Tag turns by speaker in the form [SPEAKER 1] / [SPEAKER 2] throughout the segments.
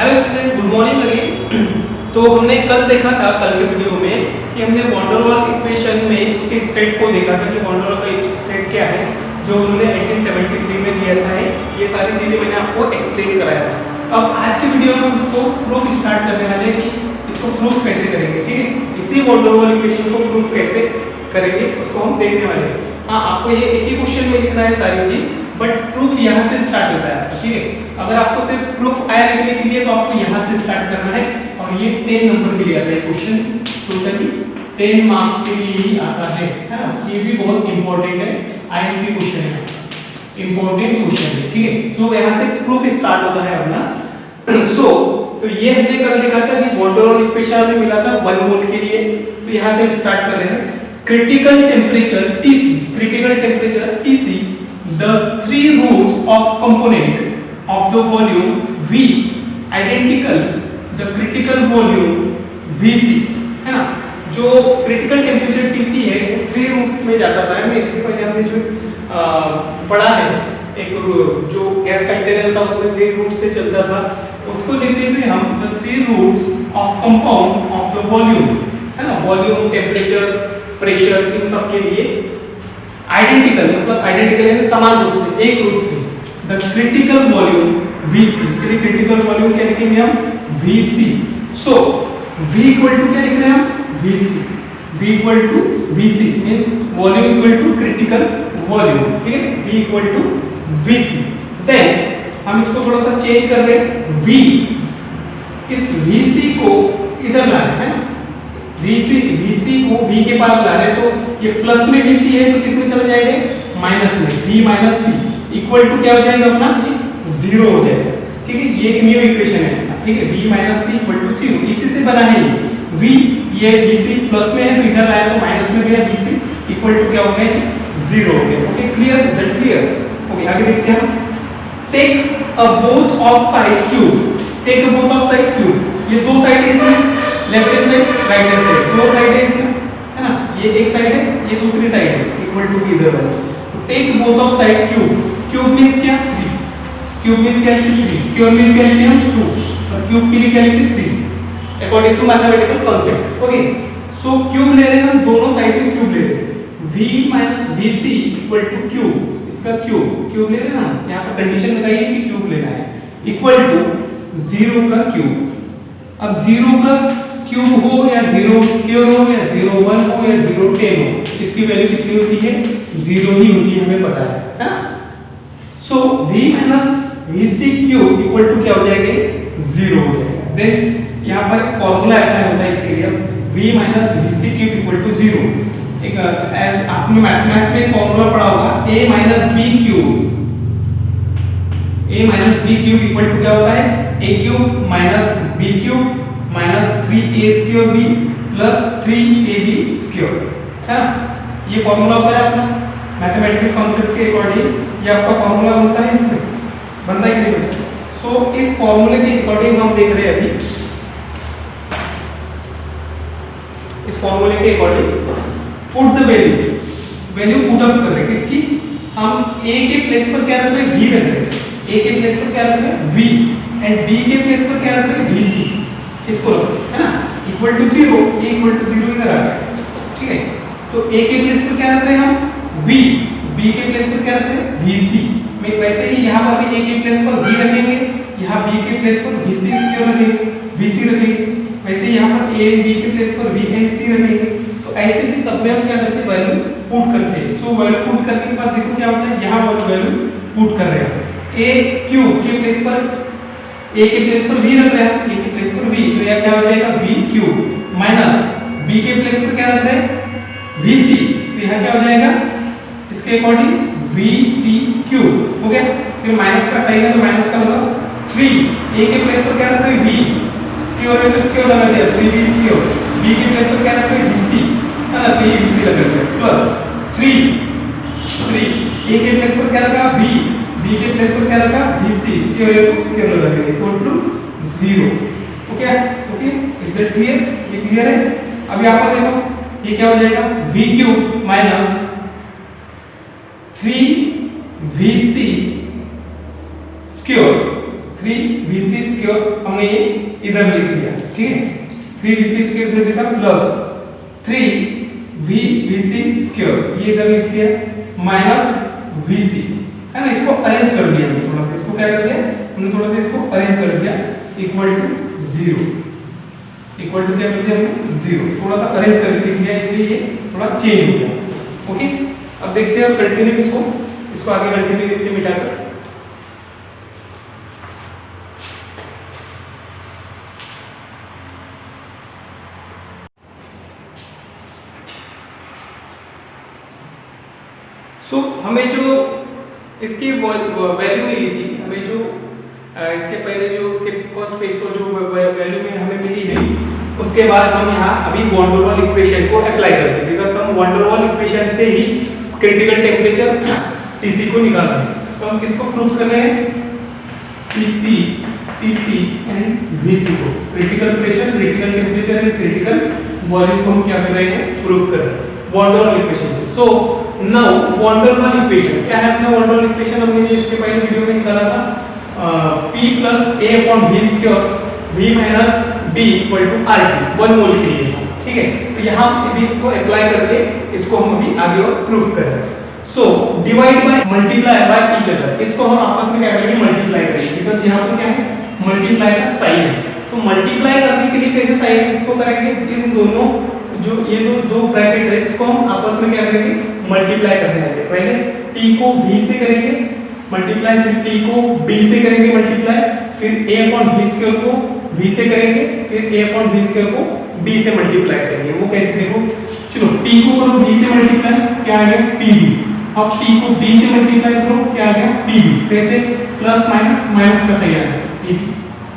[SPEAKER 1] Hello student, good morning again. तो हमने कल देखा था, कल के वीडियो में, कि हमने वॉन डेर वाल इक्वेशन में उसके स्टेट को देखा था कि वॉन डेर वाल का स्टेट क्या है जो उन्होंने 1873 में दिया था। ये सारी चीज़ें मैंने आपको एक्सप्लेन कराया था। अब आज के वीडियो में हम इसको प्रूफ स्टार्ट करने वाले हैं कि इसको प्रूफ कैसे करेंगे। ठीक है, इसी वॉन डेर वाल इक्वेशन को प्रूफ कैसे करेंगे उसको हम देखने वाले हैं। हाँ, आपको ये एक ही क्वेश्चन में लिखना है सारी चीज़, बट प्रूफ यहाँ से स्टार्ट होता है। ठीक है, अगर आपको सिर्फ प्रूफ आया लिखने के लिए तो आपको यहाँ से स्टार्ट करना है। और ये 10 नंबर के लिए आता है क्वेश्चन, टोटली 10 मार्क्स के लिए ही आता है ना। ये भी बहुत इंपॉर्टेंट है, आईएमपी क्वेश्चन है, इंपॉर्टेंट क्वेश्चन है। ठीक है, सो यहाँ से प्रूफ स्टार्ट होता है अपना। तो ये हमने कल देखा था कि वॉन डेर वाल इक्वेशन हमें मिला था 1 मोल के लिए। तो यहाँ से हम स्टार्ट कर रहे हैं। Critical temperature Tc, critical temperature Tc, the 3 roots of component of the volume V identical the critical volume Vc, है ना। जो क्रिटिकल टेम्परेचर Tc है वो 3 रूट्स में जाता था। मैं इसके पहले हमने जो पढ़ा है, एक जो गैस कंटेनर था उसमें 3 रूट्स से चलता था, उसको लेते हुए हम the 3 roots of compound of the volume, है ना, वॉल्यूम, टेम्परेचर, प्रेशर, इन सब के लिए आइडेंटिकल, मतलब आइडेंटिकल यानी समान रूप से, एक रूप से, द क्रिटिकल वॉल्यूम Vc, इसके लिए क्रिटिकल वॉल्यूम क्या लिखेंगे हम, Vc। So V equal to क्या लिख रहे हैं हम, Vc। V equal to Vc means volume equal to critical volume. ठीक है, V equal to Vc। Then हम इसको थोड़ा सा चेंज कर रहे हैं, V, इस Vc को इधर ला रहे हैं, Vc को V के पास ला रहे हैं। तो ये प्लस में Vc है तो किसमें चले जाएंगे, माइनस में, V minus C equal to क्या हो जाएगा अपना, ये 0 हो जाएगा। ठीक है, ये एक न्यू इक्वेशन है। ठीक है, V minus C equal to 0, इसी से बना है ये V, ये Vc प्लस में है तो इधर आया तो माइनस में गया, Vc इक्वल टू क्या हो गया, 0 हो गया। Okay, clear, is that clear? Okay, आगे देखते हैं हम। Take a both of side cube, take a both of side cube, ये दो साइड है इसमें, left hand side, right hand side, दो साइड है इसमें, है ना। ये एक साइड है, ये दूसरी साइड है, इक्वल टू की इधर वाला। तो take both of side cube, cube means क्या, 3, क्यूब मींस क्या लिखते हैं, 3, स्क्वायर मींस क्या लिखते हैं हम, 2, और क्यूब के लिए क्या लिखते हैं, 3, according to mathematical concept. Okay, so cube ले रहे हैं हम, दोनों साइड में क्यूब ले रहे हैं, V minus Vc equal two cube, इसका क्यूब ले रहे हैं ना, यहाँ पर कंडीशन लगाइए कि क्यूब लेना है, इक्वल टू 0 का क्यूब। अब 0 का क्यूब हो या 0 स्क्वायर हो या 0 1 हो या 0 10 हो, इसकी वैल्यू कितनी होती है, 0 ही होती है, हमें पता है ना। So V minus Vc cube equal to क्या हो जाएगा, 0 हो जाएगा। देन यहाँ पर एक फॉर्मूला अप्लाई होता है इसके लिए, V minus Vc cube equal to 0। एक एज आपने मैथमेटिक्स में एक फॉर्मूला पढ़ा होगा, A minus B cube, A minus B cube equal to क्या होता है, A cube minus B cube minus 3A square B plus 3AB square, है ना। ये फॉर्मूला होता है अपना मैथमेटिकल कॉन्सेप्ट के अकॉर्डिंग, ये आपका फॉर्मूला बनता है, इसमें बनता है कि नहीं। सो इस फॉर्मूले के अकॉर्डिंग हम देख रहे हैं अभी, इस फॉर्मूले के according put the value put up कर रहे हैं, किसकी, हम A के प्लेस पर क्या रख रहे हैं, V रख रहे हैं, A के प्लेस पर क्या रख रहे हैं, V, एंड B के प्लेस पर क्या रख रहे हैं, Vc, इसको रख रहे हैं, है ना, equal to 0, A equal to 0 इधर आ गया। ठीक है, तो A के प्लेस पर क्या रख रहे हैं हम, V, B के प्लेस पर क्या रख रहे हैं, Vc। मैं वैसे ही यहाँ पर भी A के प्लेस पर V रखेंगे, यहाँ B के प्लेस पर Vc स्क्वायर रखेंगे, Vc रखेंगे, वैसे ही यहाँ पर A एंड B के प्लेस पर V एंड C रखेंगे। तो ऐसे ही सब में हम क्या करते हैं, वैल्यू पुट करते हैं। सो वैल्यू पुट करने के बाद देखो क्या होता है, यहाँ वैल्यू पुट कर रहे हैं, A क्यूब के प्लेस पर, A के प्लेस पर V रख रहे हैं, A के प्लेस पर V, तो यह क्या हो जाएगा, V क्यूब माइनस B के प्लेस पर क्या रख रहे हैं, Vc, तो यहाँ क्या हो जाएगा, इसके अकॉर्डिंग Vc क्यूब हो गया। फिर माइनस का साइन है तो माइनस का लगाओ, 3, A के प्लेस पर क्या रख रहे हैं, V स्क्वायर है तो स्क्वायर लगा दिया, 3V स्क्वायर, B के प्लेस पर क्या रख रहे हैं, Vc, है ना, तो ये Vc लगा दिया, प्लस 3, A के प्लेस पर क्या रखा, V, B के प्लेस पर क्या रखा, Vc स्क्वायर लगा दिया, equal to 0। Okay okay, is that clear, ये क्लियर है। अभी आप देखो ये क्या हो जाएगा, V cube minus 3Vc square, 3Vc square हमने ये इधर लिख लिया, ठीक है। 3vc स्क्वायर इधर लिखा प्लस 3vvc स्क्वायर ये इधर लिख लिया माइनस vc, है ना। इसको अरेंज कर दिया हमने थोड़ा सा, इसको क्या कर दिया हमने थोड़ा सा इसको अरेंज कर दिया इक्वल टू 0, इक्वल टू क्या कर दिया हमने 0, थोड़ा सा अरेंज करके लिख दिया इसलिए ये थोड़ा चेंज हो गया। ओके, अब देखते हैं कंटिन्यू इसको आगे कंटिन्यू देखते हैं मिटाकर। हमें जो इसकी वैल्यू मिली थी, हमें जो इसके पहले जो उसके फर्स्ट पेज पर जो वैल्यू में हमें मिली है, उसके बाद हम यहाँ अभी वॉन डेर वाल इक्वेशन को अप्लाई करते हैं, बिकॉज हम वॉन डेर वाल इक्वेशन से ही क्रिटिकल टेम्परेचर टीसी को निकालना है। तो हम किसको प्रूफ कर रहे हैं, टीसी एंड वीसी को, critical pressure, critical temperature and critical volume को हम क्या कर रहे हैं, प्रूफ कर रहे हैं वॉन डेर वाल इक्वेशन से। So now van der Waals equation क्या है, अपना वॉन डेर वाल इक्वेशन हमने जो इसके पहले वीडियो में निकाला था, P plus A upon V square V minus B equal to RT 1 मोल के लिए, ठीक है। तो यहाँ यदि इसको अप्लाई करके इसको हम अभी आगे और प्रूफ कर रहे हैं। So divide by multiply by each other, इसको हम आपस में क्या करेंगे, मल्टीप्लाई करेंगे, बिकॉज़ यहाँ पर क्या है मल्टीप्लाई का साइन है। तो मल्टीप्लाई करने के लिए कैसे साइन इसको करेंगे, इन दोनों जो ये दो ब्रैकेट है इसको हम आपस में क्या करेंगे, मल्टीप्लाई करने आएंगे। पहले t को v से करेंगे मल्टीप्लाई, फिर t को b से करेंगे मल्टीप्लाई, फिर a अपॉन v स्क्वायर को v से करेंगे, फिर a अपॉन v स्क्वायर को b से मल्टीप्लाई करेंगे। वो कैसे देखो, चलो t को करो v से मल्टीप्लाई, क्या आ गया pb, अब t को b से मल्टीप्लाई करो, क्या आ गया pb, कैसे प्लस माइनस माइनस का सही आ गया pb,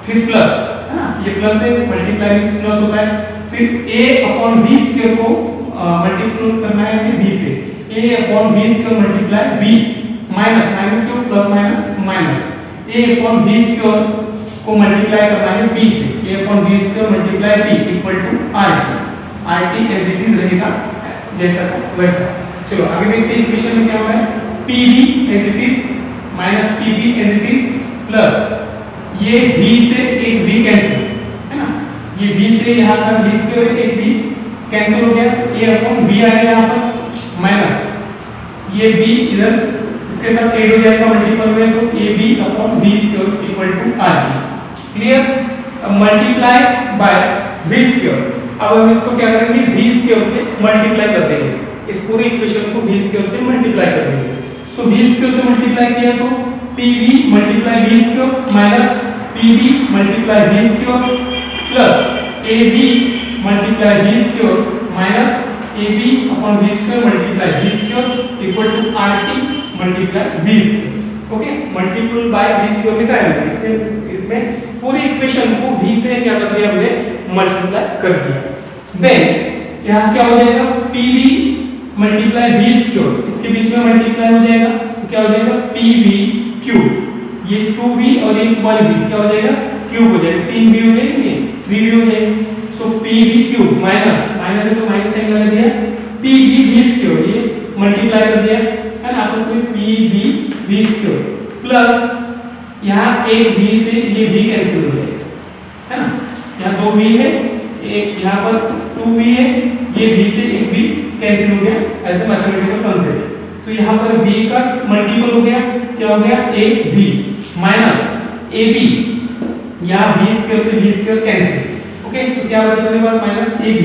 [SPEAKER 1] फिर प्लस, है ना, ये प्लस है मल्टीप्लाई में प्लस होता है, फिर a अपॉन v स्क्वायर को मल्टीप्लाई करना है हमें v से, a upon v square multiply v minus minus क्यों plus minus minus, a upon v square को मल्टीप्लाई करना है b से, a upon v square multiply b equal to rt, rt as it is रहेगा जैसा था वैसा। चलो आगे देखते हैं इक्वेशन में क्या होगा, pb as it is minus pb as it is plus ये v से एक v कैंसिल, है ना, ये v से यहाँ पर v स्क्वायर एक v कैंसिल हो गया, a अपॉन v आ गया यहाँ पर माइनस ये b इधर इसके साथ ऐड हो जाएगा मल्टीपल में, तो ab upon v square equal to rt, clear. अब मल्टीप्लाई बाय v स्क्वायर, अब हम इसको क्या करेंगे v स्क्वायर से मल्टीप्लाई कर देंगे, इस पूरे इक्वेशन को v स्क्वायर से मल्टीप्लाई कर देंगे। सो v स्क्वायर से मल्टीप्लाई किया तो pv multiply v square minus pb multiply v square plus ab multiply v square minus ab upon v square multiply v square equal to rt multiply v square. Okay, multiple by v square लिखा है हमने, इसमें पूरी equation को v से क्या कर दिया हमने, मल्टीप्लाई कर दिया। देन यहाँ क्या हो जाएगा, pv मल्टीप्लाई v स्क्वायर, इसके बीच में मल्टीप्लाई हो जाएगा तो क्या हो जाएगा pv क्यूब, ये 2v और ये 1v क्या हो जाएगा क्यूब हो जाएगा, 3v हो जाएंगे 3v हो जाएगा। सो pv क्यूब माइनस माइनस है तो माइनस साइन लगा दिया, pv v स्क्वायर ये मल्टीप्लाई कर दिया, है ना, आपस में pv v स्क्वायर प्लस यहाँ एक v से ये v कैंसिल हो जाएगा, है ना, यहाँ 2v है, एक यहाँ पर 2v है, ये v से एक v कैंसिल हो गया, ऐसे मैथमेटिकल कॉन्सेप्ट। तो यहाँ पर v का मल्टीपल हो गया, क्या हो गया एक v माइनस ab, यहाँ v स्क्वायर से v स्क्वायर कैंसिल, ओके, तो क्या बचा मेरे पास minus ab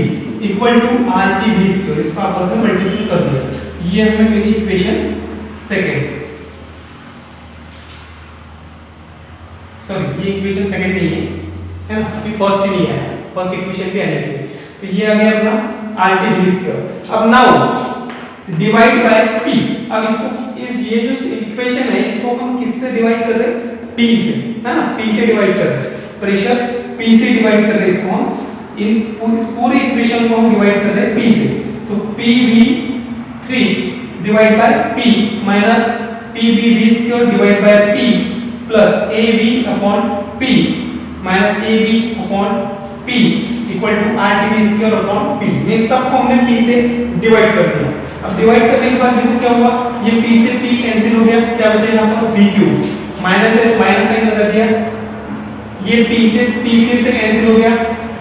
[SPEAKER 1] equal to rt v square, इसको आपस में मल्टीप्लाई कर दिया, ये हमें मिली इक्वेशन सेकंड, सॉरी ये इक्वेशन सेकंड नहीं है ना, अभी फर्स्ट ही नहीं आया, फर्स्ट इक्वेशन भी आने चाहिए। तो ये आ गया अपना rt v स्क्वायर। अब नाउ डिवाइड बाय p, अब इसको ये जो इक्वेशन है इसको हम किससे डिवाइड कर रहे हैं, p से, है ना, p से डिवाइड कर रहे हैं, प्रेशर p से डिवाइड कर रहे हैं इसको हम, इस पूरे इक्वेशन को हम डिवाइड कर रहे हैं p से। तो pv3 divide by p minus pbv square divide by p plus ab upon p minus ab upon p equal to rt square upon p, ये सबको हमने p से डिवाइड कर दिया। अब डिवाइड करने के बाद देखो क्या हुआ, ये p से p कैंसिल हो गया, क्या बचा यहाँ पर v क्यूब, माइनस है माइनस साइन लगा दिया, ये p फिर से कैंसिल हो गया,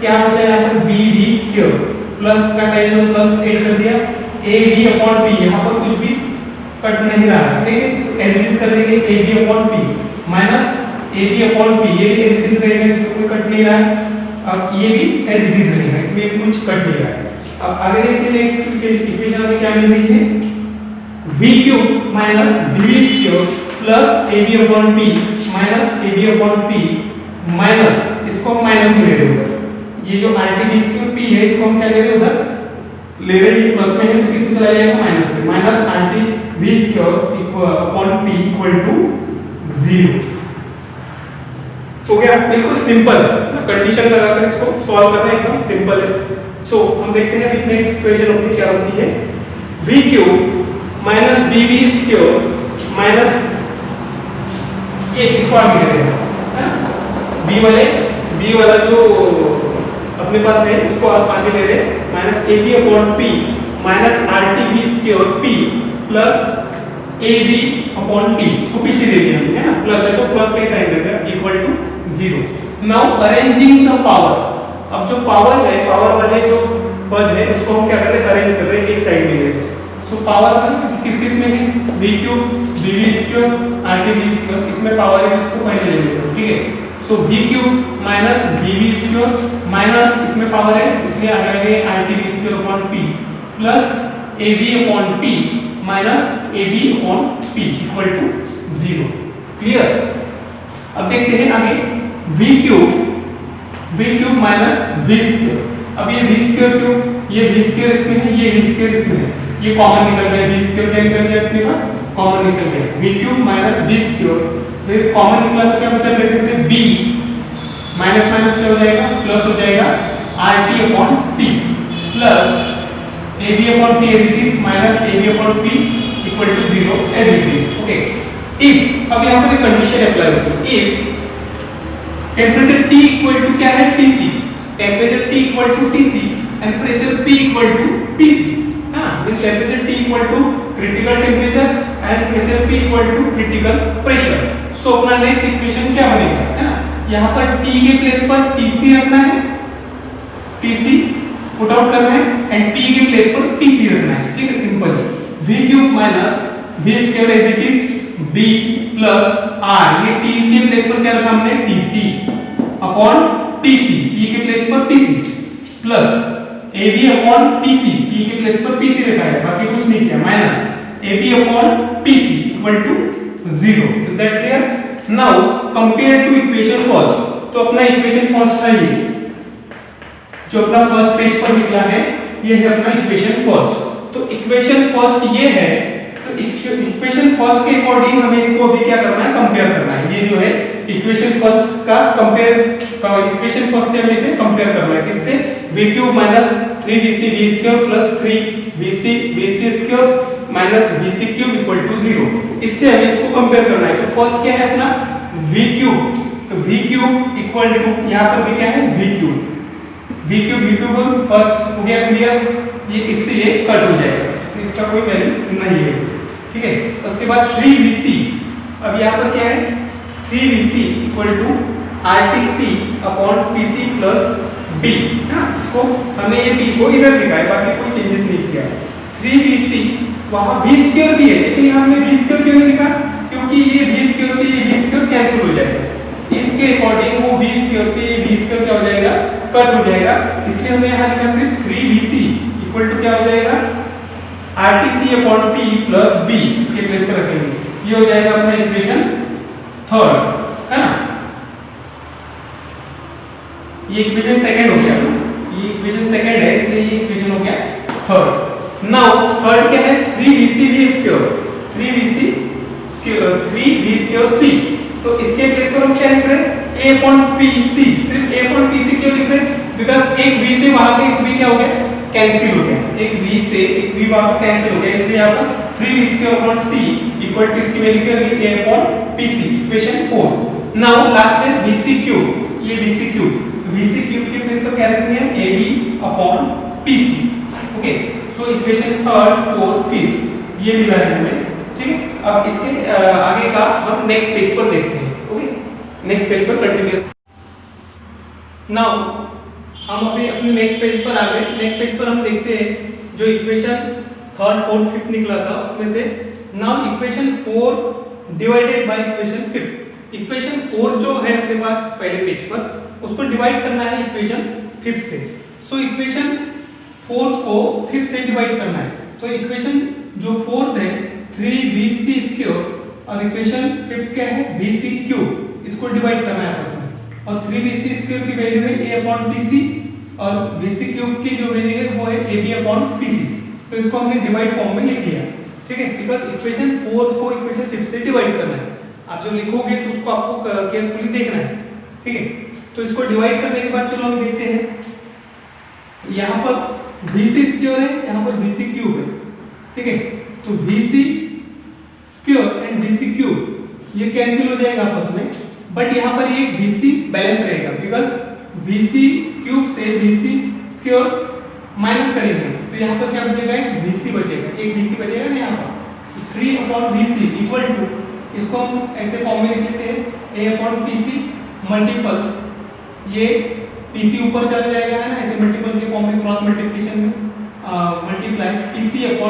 [SPEAKER 1] क्या बचा यहाँ पर b v स्क्वायर प्लस का साइन में प्लस ऐड कर दिया, a v अपॉन p, यहाँ पर कुछ भी कट नहीं रहा है, ठीक है, तो एज इट इज कर देंगे a v upon p minus a v upon p, ये भी एज इट इज रहेगा, इसमें कोई कट नहीं रहा है, अब ये भी एज इट इज रहेगा, इसमें कुछ कट नहीं रहा है। अब आगे देखते हैं नेक्स्ट इक्वेशन हमें क्या मिल रही है, v cube minus v square plus ab upon p minus ab upon p minus, इसको हम माइनस में ले रहे हैं उधर, ये जो rt v स्क्वायर p है इसको हम क्या ले रहे हैं उधर ले रहे हैं, प्लस में है तो किसमें चला जाएगा माइनस में, minus rt v square upon p equal to 0 हो गया। बिल्कुल सिंपल, कंडीशन लगाकर इसको सॉल्व करना एकदम सिंपल है। सो हम देखते हैं अभी नेक्स्ट इक्वेशन अपनी क्या होती है, v cube minus bv square minus, ये इसको आगे लेते हैं, b वाला जो अपने पास है उसको आप आगे ले रहे हैं, minus ab upon p minus rt v square p plus ab upon p, इसको पीछे दे दिया है ना, प्लस है तो प्लस का साइन देगा equal to 0। Now arranging the power, अब जो पावर है, पावर वाले जो पद है उसको हम क्या कर रहे हैं, अरेंज कर रहे हैं एक साइड में ले रहे हैं। सो पावर किस किस में है, v cube bv square rt v square, इसमें पावर है इसको पहले ले लेते हैं, ठीक है। So v cube minus bv square minus, इसमें पावर है इसलिए आ जाएगा rt v square upon p plus ab upon p minus ab upon p equal to 0। Clear. अब देखते हैं आगे, v cube minus v square, अब ये v स्क्वायर क्यों, ये v स्क्वायर इसमें है, ये v स्क्वायर इसमें है, ये कॉमन निकल गया, v स्क्वायर क्या निकल गया अपने पास, कॉमन निकल गया, v cube minus v square, फिर कॉमन निकला तो क्या बचा, ब्रैकेट में b माइनस माइनस क्या हो जाएगा, प्लस हो जाएगा rt upon p plus ab upon p as it is minus ab upon p equal to 0 as it is. Okay, if, अब यहाँ पर एक कंडीशन अप्लाई होती है, if temperature T equal to क्या है Tc, temperature T equal to Tc and pressure P equal to Pc, हां, means temperature T equal to critical temperature and pressure P equal to critical pressure. So अपना next equation क्या बनेगा, है ना, यहां पर T के प्लेस पर Tc रखना है, Tc पुट आउट करना है एंड P के प्लेस पर Tc रखना है, ठीक है, simple. v cube minus v square as it is b plus r, ये t के प्लेस पर क्या रखा हमने Tc अपॉन Tc, p के प्लेस पर Tc plus ab upon Tc, p के प्लेस पर Pc रखा है, बाकी कुछ नहीं किया, minus ab upon Pc equal to 0। Is that clear. Now compare two equation first, तो अपना इक्वेशन फर्स्ट है ये जो अपना फर्स्ट पेज पर निकला है, ये है अपना इक्वेशन फर्स्ट। तो इक्वेशन फर्स्ट ये है, तो इक्वेशन फर्स्ट के अकॉर्डिंग हमें इसको अभी क्या करना है, कंपेयर करना है। ये जो है इक्वेशन फर्स्ट का कंपेयर, इक्वेशन फर्स्ट से हमें इसे कंपेयर करना है, किससे, v cube minus 3vc v square plus 3vc vc square minus vc cube equal to 0, इससे हमें इसको कंपेयर करना है। तो फर्स्ट क्या है अपना v क्यूब, तो v क्यूब इक्वल टू, यहां पर भी क्या है v क्यूब फर्स्ट हो गया क्लियर, ये इससे ये कट हो जाएगा, तो इसका कोई वैल्यू नहीं है, ठीक है। उसके बाद 3vc, अब यहाँ पर क्या है 3vc equal to rtc upon pc plus b, ना, इसको हमने ये b को इधर लिखा है, बाकी कोई चेंजेस नहीं किया है। 3vc, वहाँ v स्क्वायर भी है लेकिन यहाँ हमने v स्क्वायर क्यों नहीं लिखा, क्योंकि ये v स्क्वायर से ये v स्क्वायर कैंसिल हो जाएगा, इसके अकॉर्डिंग वो v स्क्वायर से ये v स्क्वायर क्या हो जाएगा, कट हो जाएगा, इसलिए हमने यहाँ लिखा सिर्फ 3vc इक्वल टू क्या हो जाएगा rtc upon p plus b, इसके प्लेस पर रखेंगे, ये हो जाएगा अपना इक्वेशन थर्ड, है ना। ये इक्वेशन सेकंड हो गया, ये इक्वेशन सेकंड है इसलिए ये इक्वेशन हो गया थर्ड। नाउ थर्ड क्या है 3vc v square, 3v square c, तो इसके प्लेस पर हम क्या लिख रहे हैं a अपॉन pc, सिर्फ a अपॉन pc क्यों लिख रहे हैं, बिकॉज़ एक v से वहां पे एक v क्या हो गया, कैंसिल हो गया, एक v से एक v वहां पर कैंसिल हो गया, इसलिए यहां पर 3v square upon c equal to इसकी वैल्यू क्या होगी a upon pc, equation 4। Now last है vc क्यूब, ये vc क्यूब के प्लेस पर क्या रखेंगे हम ab upon pc। Okay, so equation third fourth fifth ये मिला है हमें, ठीक है। अब इसके आगे का हम नेक्स्ट पेज पर देखते हैं। ओके, नेक्स्ट पेज पर कंटिन्यूअस नाउ हम अभी अपने नेक्स्ट पेज पर आ गए। नेक्स्ट पेज पर हम देखते हैं जो इक्वेशन थर्ड फोर्थ फिफ्थ निकला था उसमें से now equation 4 divided by equation 5। Equation 4 जो है अपने पास पहले पेज पर उसको डिवाइड करना है इक्वेशन 5 से। सो इक्वेशन 4 को 5 से डिवाइड करना है। तो इक्वेशन जो 4 है 3vc स्क्वायर और इक्वेशन 5 क्या है vc क्यूब, इसको डिवाइड करना है आपस में। और 3vc स्क्वायर की वैल्यू है a/pc और vc क्यूब की जो वैल्यू है वो है ab/pc। तो इसको हमने डिवाइड फॉर्म में लिख लिया, ठीक है, बिकॉज़ इक्वेशन 4 को इक्वेशन 5 से डिवाइड करना है। आप जब लिखोगे तो उसको आपको केयरफुली देखना है, ठीक है। तो इसको डिवाइड करने के बाद चलो हम देखते हैं यहाँ पर vc स्क्वायर है, यहाँ पर vc क्यूब है, ठीक है। तो vc square and vc cube ये कैंसिल हो जाएगा आपस में, बट यहाँ पर ये vc बैलेंस रहेगा बिकॉज़ vc क्यूब से vc स्क्वायर माइनस करेंगे तो यहाँ पर क्या बचेगा, एक vc बचेगा, एक vc बचेगा ना यहाँ पर 3/vc इक्वल टू, इसको हम ऐसे फॉर्म में लिख लेते हैं a/pc मल्टीपल, ये pc ऊपर चला जाएगा है ना, ऐसे मल्टीपल के फॉर्म में क्रॉस मल्टीप्लिकेशन में मल्टीप्लाई pc/ab।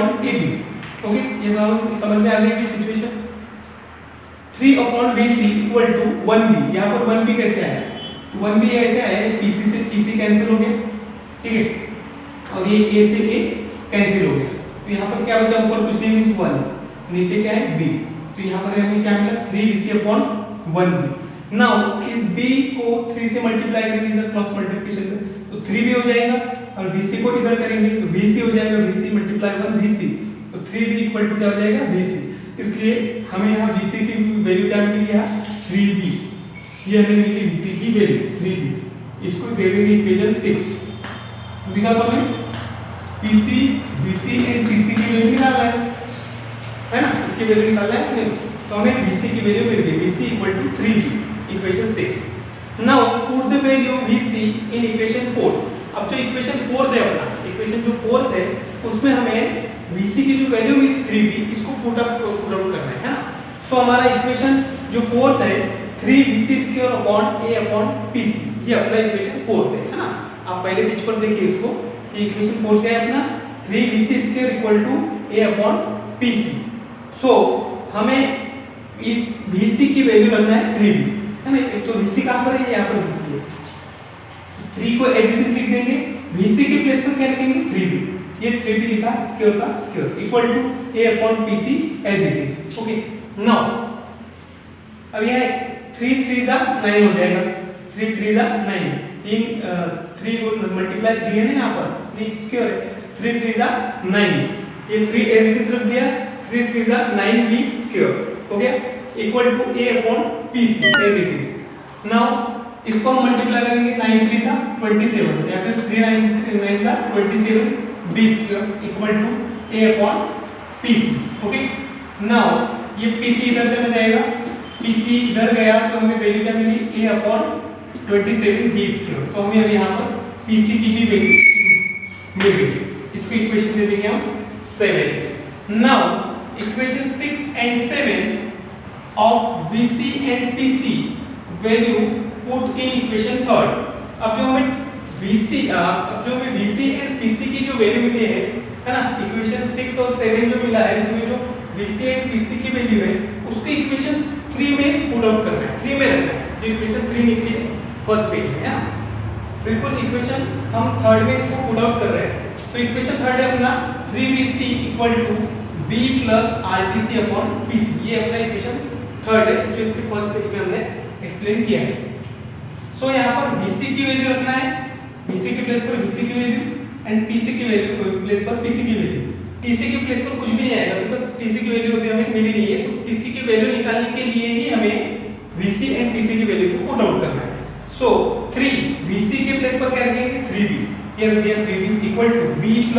[SPEAKER 1] ओके, ये समझ में आ गई कि situation 3/vc equal to 1b। यहाँ पर 1b कैसे आया, तो 1b ऐसे आया pc से pc कैंसिल हो गया, ठीक है, और ये a से a कैंसिल हो गया। तो यहाँ पर क्या बचा, ऊपर कुछ नहीं मींस 1, नीचे क्या है b। तो यहाँ पर हमें क्या मिला 3vc/1b। नाउ इस b को 3 से मल्टीप्लाई करेंगे इधर क्रॉस मल्टीप्लिकेशन में तो 3b हो जाएगा और vc को इधर करेंगे तो vc हो जाएगा, vc × 1 vc, तो 3b इक्वल टू क्या हो जाएगा vc। इसलिए हमें यहाँ vc की वैल्यू क्या मिली है 3b, ये हमें मिली vc की वैल्यू 3b। इसको दे देंगे इक्वेशन 6 बिकॉज़ हमें pc vc एंड pc की वैल्यू निकालना है ना, इसकी वैल्यू निकालना है तो हमें vc की वैल्यू मिल गई, vc = 3b equation 6। Now put the value vc in equation 4। अब जो इक्वेशन 4 है अपना, इक्वेशन जो 4 है उसमें हमें vc की जो वैल्यू मिली 3b, इसको पुट आउट करना है ना। सो हमारा इक्वेशन जो 4 है 3vc²/a/pc, ये अपना इक्वेशन 4 है ना। आप पहले पेज पर देखिए इसको, ये इक्वेशन 4 क्या है अपना 3vc² = a/pc। सो हमें इस vc की वैल्यू रखना है 3b है ना। तो vc कहां पर है, यहाँ पर vc है, 3 को एज इट इज लिख देंगे, vc के प्लेस पर क्या लिखेंगे 3b, ये 3b लिखा स्क्वायर का square equal to a/pc as it is. Okay, now अब यह 3 3 9 हो जाएगा, 3 3 9, 3 को मल्टीप्लाई 3 है ना यहाँ पर, इसलिए स्क्वायर है, 3 3 9, ये 3 एज इट इज रख दिया, 3 3 9b स्क्वायर हो गया equal to a/pc as it is. Now इसको हम मल्टीप्लाई करेंगे 9 3 27 या फिर 3 9 27 b square equal to a/pc। Okay, now ये pc इधर चला जाएगा, pc इधर गया तो हमें वैल्यू क्या मिली a/27 b स्क्वायर। तो हमें अब यहाँ पर pc की भी वैल्यू मिल गई, इसको इक्वेशन दे देंगे हम 7। Now equation 6 and 7 of vc and pc value put in equation 3। अब जो हमें vc एंड pc की जो वैल्यू मिली है ना, इक्वेशन 6 और 7 जो मिला है उसमें जो vc एंड pc की वैल्यू है उसको इक्वेशन 3 में पुट आउट करना है, 3 में रखना है। जो इक्वेशन 3 निकली है फर्स्ट पेज में है ना, बिल्कुल इक्वेशन हम थर्ड में इसको पुट आउट कर रहे हैं। तो इक्वेशन थर्ड है अपना 3vc = b + rtc/pc, ये अपना इक्वेशन थर्ड है जो इसके फर्स्ट पेज में हमने एक्सप्लेन किया है। सो यहाँ पर vc की वैल्यू रखना है, vc के प्लेस पर vc की वैल्यू एंड pc की वैल्यू प्लेस पर pc की वैल्यू। tc के प्लेस पर कुछ भी नहीं आएगा बिकॉज़ tc की वैल्यू अभी हमें मिली नहीं है, तो tc की वैल्यू निकालने के लिए ही हमें vc एंड pc की वैल्यू को पुट आउट करना है। सो 3 vc के प्लेस पर क्या रखेंगे 3b, ये रख दिया 3b equal to b +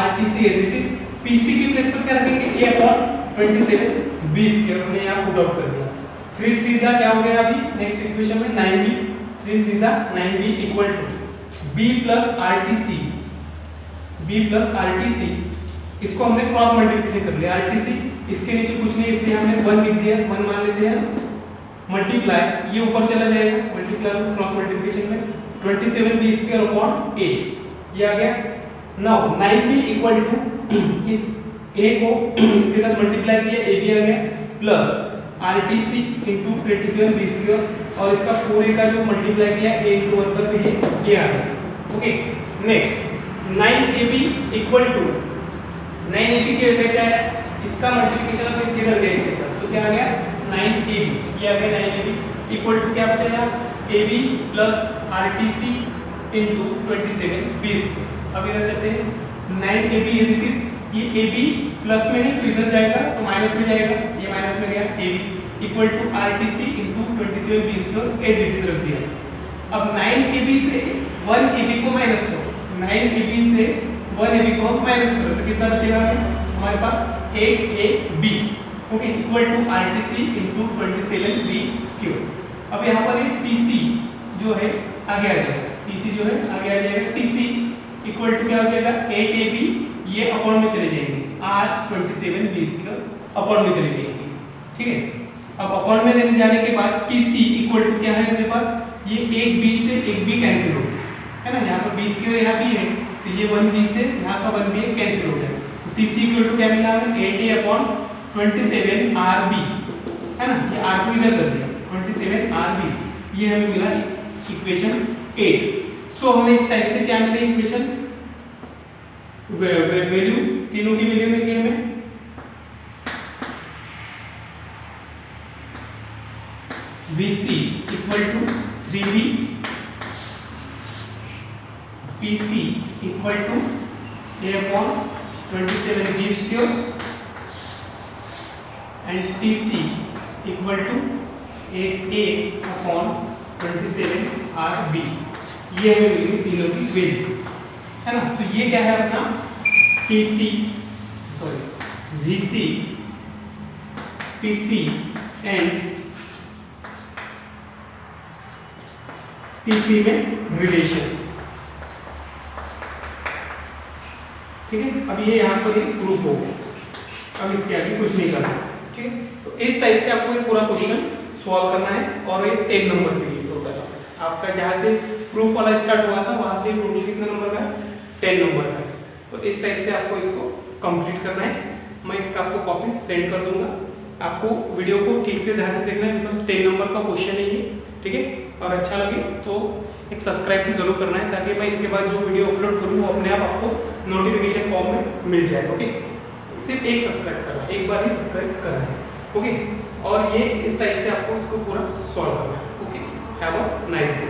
[SPEAKER 1] rtc as it is. pc के प्लेस पर क्या रखेंगे a/27 b स्क्वायर, हमने यहाँ पुट आउट कर दिया। 3 3 क्या हो गया अभी नेक्स्ट इक्वेशन में 9b, 3 3 9b equal to b + rtc, b + rtc, इसको हमने क्रॉस मल्टीप्लिकेशन कर लिया, rtc इसके नीचे कुछ नहीं इसलिए हमने 1 लिख दिया, 1 मान लेते हैं, मल्टीप्लाई ये ऊपर चला जाएगा, मल्टीप्लाई क्रॉस मल्टीप्लिकेशन में 27b² अपॉन 8 ये आ गया। नाउ 9b इक्वल टू इस a को इसके साथ मल्टीप्लाई किया, ab आ गया प्लस RTC इंटू 27b² और इसका पूरे का जो मल्टीप्लाई किया a इंटू 1 पर ये आ गया। Okay next 9ab equal to 9ab के कैसे आया, इसका मल्टीप्लिकेशन अब इधर गया इसके साथ तो क्या आ गया 9ab ये आ गया 9ab इक्वल टू क्या बचा यहाँ ab plus RTC into 27b²। अब इधर चलते हैं 9ab इज इट इज ये ab प्लस में है तो इधर जाएगा तो माइनस में जाएगा, ये माइनस में गया ab equal to RTC into 27b² as it is रख दिया। अब 9ab से 1ab को माइनस करो, 9ab से 1ab को हम माइनस करो तो कितना बचेगा हमारे पास 8ab okay equal to RTC into 27b²। अब यहाँ पर ये TC जो है आगे आ जाएगा, TC जो है आगे आ जाएगा, TC इक्वल टू क्या हो जाएगा 8ab ये अपॉन में चले जाएंगे R27b² अपॉन में चले जाएंगे। ठीक है, अब अपॉन में लेने जाने के बाद TC इक्वल टू क्या है मेरे पास ये एक b से एक b कैंसिल हो गया है ना, यहाँ पर b² यहाँ b है तो ये 1b से यहाँ का 1b कैंसिल हो गया तो TC इक्वल टू क्या मिला हमें 8a अपॉन 27rb है ना, ये r को इधर कर दिया 27rb ये हमें मिला इक्वेशन 8। सो हमें इस टाइप से क्या मिले इक्वेशन वैल्यू तीनों की वैल्यू मिल गई हमें VC equal to 3B PC equal to a upon 27b² and TC equal to 8a upon 27rb ये हमें मिली तीनों की वैल्यू है ना। तो ये क्या है अपना VC PC एंड TC में रिलेशन। ठीक है, अब ये यहाँ पर एक प्रूफ हो गया, अब इसके आगे कुछ नहीं करना। ठीक है, तो इस टाइप से आपको ये पूरा क्वेश्चन सॉल्व करना है और ये 10 नंबर के लिए टोटल आपका जहाँ से प्रूफ वाला स्टार्ट हुआ था वहाँ से टोटल कितना नंबर का 10 नंबर का। तो इस टाइप से आपको इसको कंप्लीट करना है। मैं इसका आपको कॉपी सेंड कर दूंगा, आपको वीडियो को ठीक से ध्यान से देखना है बिकॉज 10 नंबर का क्वेश्चन है ये। ठीक है, और अच्छा लगे तो एक सब्सक्राइब भी जरूर करना है ताकि मैं इसके बाद जो वीडियो अपलोड करूँ वो अपने आप आपको नोटिफिकेशन फॉर्म में मिल जाए। ओके, सिर्फ एक सब्सक्राइब करना है, एक बार ही सब्सक्राइब करना है। ओके, और ये इस टाइप से आपको इसको पूरा सॉल्व करना है। Okay, have a nice day.